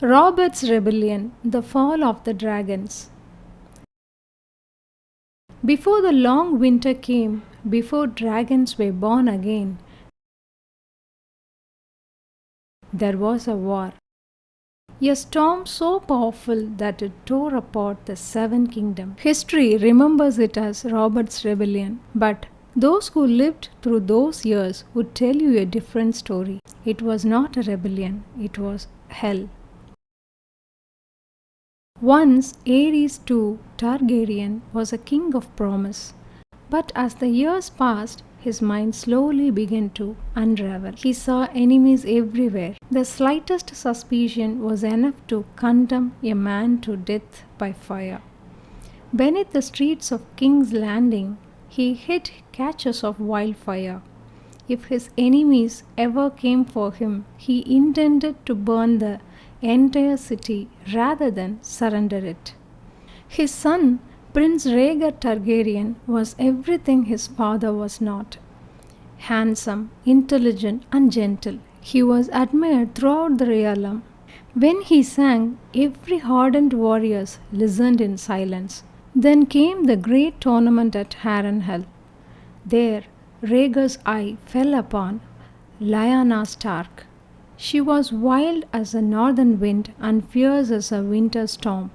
Robert's Rebellion, The Fall of the Dragons. Before the long winter came, before dragons were born again, there was a war. A storm so powerful that it tore apart the seven kingdoms. History remembers it as Robert's Rebellion, but those who lived through those years would tell you a different story. It was not a rebellion, it was hell. Once Aerys II Targaryen was a king of promise, but as the years passed, his mind slowly began to unravel. He saw enemies everywhere. The slightest suspicion was enough to condemn a man to death by fire. Beneath the streets of King's Landing, he hid caches of wildfire. If his enemies ever came for him, he intended to burn the entire city rather than surrender it. His son, Prince Rhaegar Targaryen, was everything his father was not. Handsome, intelligent, and gentle, he was admired throughout the realm. When he sang, every hardened warrior listened in silence. Then came the great tournament at Harrenhal. There, Rhaegar's eye fell upon Lyanna Stark. She was wild as a northern wind and fierce as a winter storm.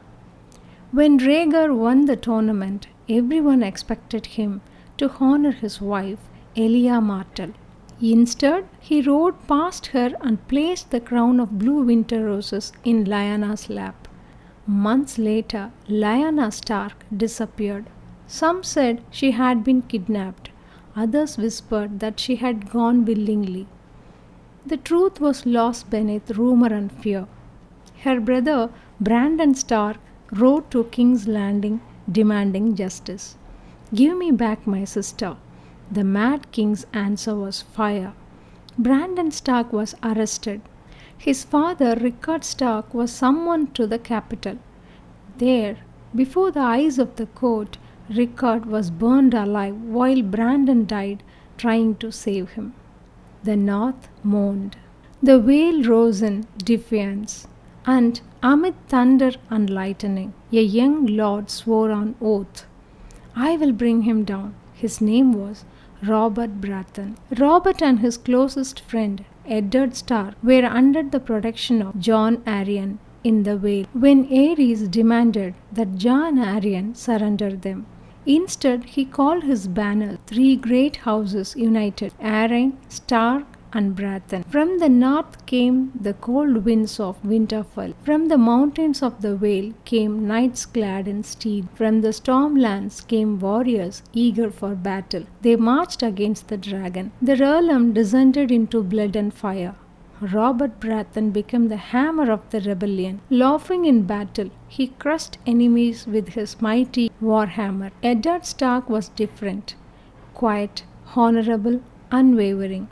When Rhaegar won the tournament, everyone expected him to honor his wife, Elia Martell. Instead, he rode past her and placed the crown of blue winter roses in Lyanna's lap. Months later, Lyanna Stark disappeared. Some said she had been kidnapped. Others whispered that she had gone willingly. The truth was lost beneath rumor and fear. Her brother, Brandon Stark, rode to King's Landing demanding justice. "Give me back my sister." The mad king's answer was fire. Brandon Stark was arrested. His father, Rickard Stark, was summoned to the capital. There, before the eyes of the court, Rickard was burned alive while Brandon died trying to save him. The north moaned. The vale rose in defiance. And amid thunder and lightning, a young lord swore on oath, "I will bring him down." His name was Robert Baratheon. Robert and his closest friend, Eddard Stark, were under the protection of Jon Arryn in the Vale when Aerys demanded that Jon Arryn surrender them. Instead, he called his banner three great houses united, Arryn, Stark, and Baratheon. From the north came the cold winds of Winterfell. From the mountains of the Vale came knights clad in steel. From the stormlands came warriors eager for battle. They marched against the dragon. The realm descended into blood and fire. Robert Baratheon became the hammer of the rebellion. Laughing in battle, he crushed enemies with his mighty warhammer. Eddard Stark was different, quiet, honorable, unwavering.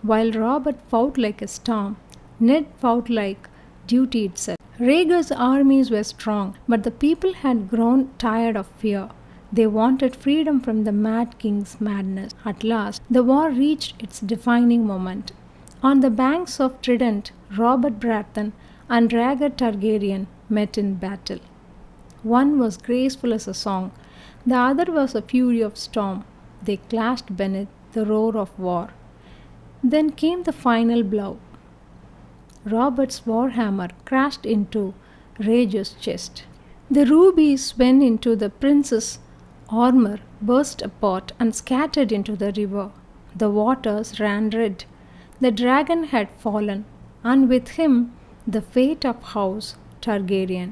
While Robert fought like a storm, Ned fought like duty itself. Rhaegar's armies were strong, but the people had grown tired of fear. They wanted freedom from the mad king's madness. At last, the war reached its defining moment. On the banks of Trident, Robert Baratheon and Rhaegar Targaryen met in battle. One was graceful as a song, the other was a fury of storm. They clashed beneath the roar of war. Then came the final blow. Robert's warhammer crashed into Rhaegar's chest. The rubies went into the prince's armor, burst apart and scattered into the river. The waters ran red. The dragon had fallen, and with him the fate of House Targaryen.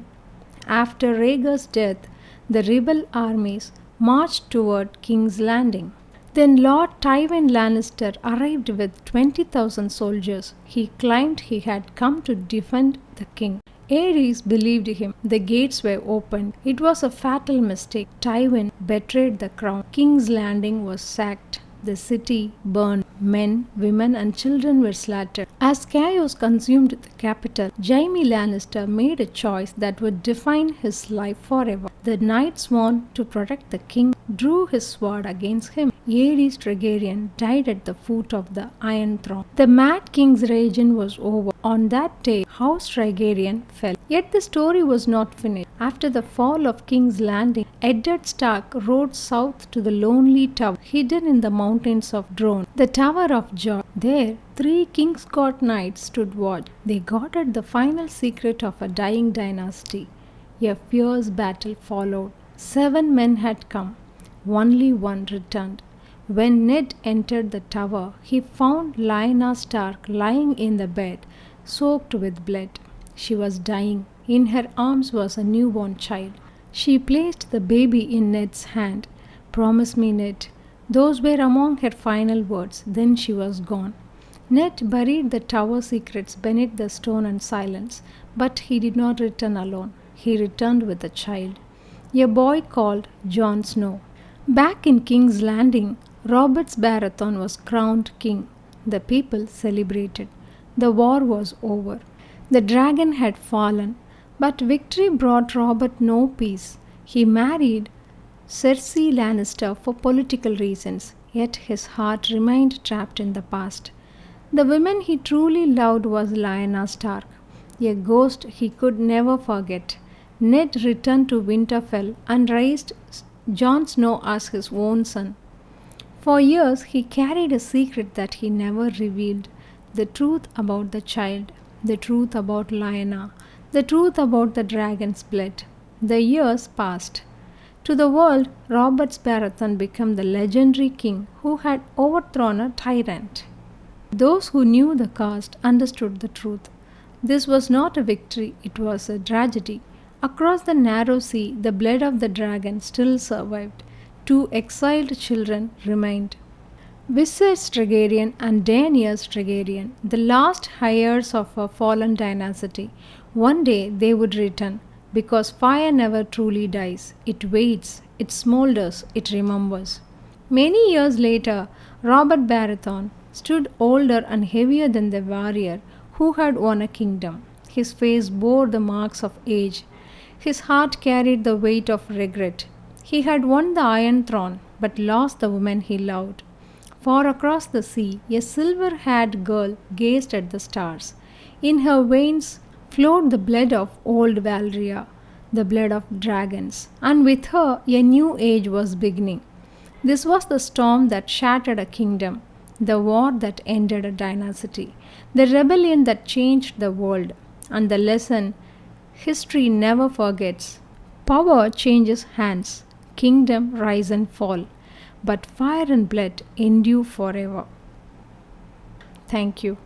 After Rhaegar's death, the rebel armies marched toward King's Landing. Then Lord Tywin Lannister arrived with 20,000 soldiers. He claimed he had come to defend the king. Aerys believed him. The gates were opened. It was a fatal mistake. Tywin betrayed the crown. King's Landing was sacked. The city burned. Men, women, and children were slaughtered. As chaos consumed the capital, Jaime Lannister made a choice that would define his life forever. The knight sworn to protect the king drew his sword against him. Aerys Targaryen died at the foot of the Iron Throne. The Mad King's reign was over. On that day, House Targaryen fell. Yet the story was not finished. After the fall of King's Landing, Eddard Stark rode south to the lonely tower hidden in the mountains of Drone, the Tower of Joy. There, 3 Kingsguard knights stood watch. They guarded the final secret of a dying dynasty. A fierce battle followed. 7 men had come. Only one returned. When Ned entered the tower, he found Lyanna Stark lying in the bed, soaked with blood. She was dying. In her arms was a newborn child. She placed the baby in Ned's hand. "Promise me, Ned." Those were among her final words. Then she was gone. Ned buried the tower secrets beneath the stone in silence, but he did not return alone. He returned with a child, a boy called Jon Snow. Back in King's Landing, Robert Baratheon was crowned king. The people celebrated. The war was over. The dragon had fallen, but victory brought Robert no peace. He married Cersei Lannister for political reasons, yet his heart remained trapped in the past. The woman he truly loved was Lyanna Stark, a ghost he could never forget. Ned returned to Winterfell and raised Jon Snow as his own son. For years he carried a secret that he never revealed, the truth about the child, the truth about Lyanna, the truth about the dragon's blood. The years passed. To the world, Robert Baratheon became the legendary king who had overthrown a tyrant. Those who knew the cost understood the truth. This was not a victory, it was a tragedy. Across the narrow sea, the blood of the dragon still survived. 2 exiled children remained. Viserys Targaryen and Daenerys Targaryen, the last heirs of a fallen dynasty. One day they would return, because fire never truly dies. It waits, it smolders, it remembers. Many years later, Robert Baratheon stood older and heavier than the warrior who had won a kingdom. His face bore the marks of age. His heart carried the weight of regret. He had won the Iron Throne, but lost the woman he loved. Far across the sea, a silver-haired girl gazed at the stars. In her veins flowed the blood of old Valyria, the blood of dragons, and with her a new age was beginning. This was the storm that shattered a kingdom, the war that ended a dynasty, the rebellion that changed the world, and the lesson history never forgets. Power changes hands, kingdom rise and fall, but fire and blood endure forever. Thank you.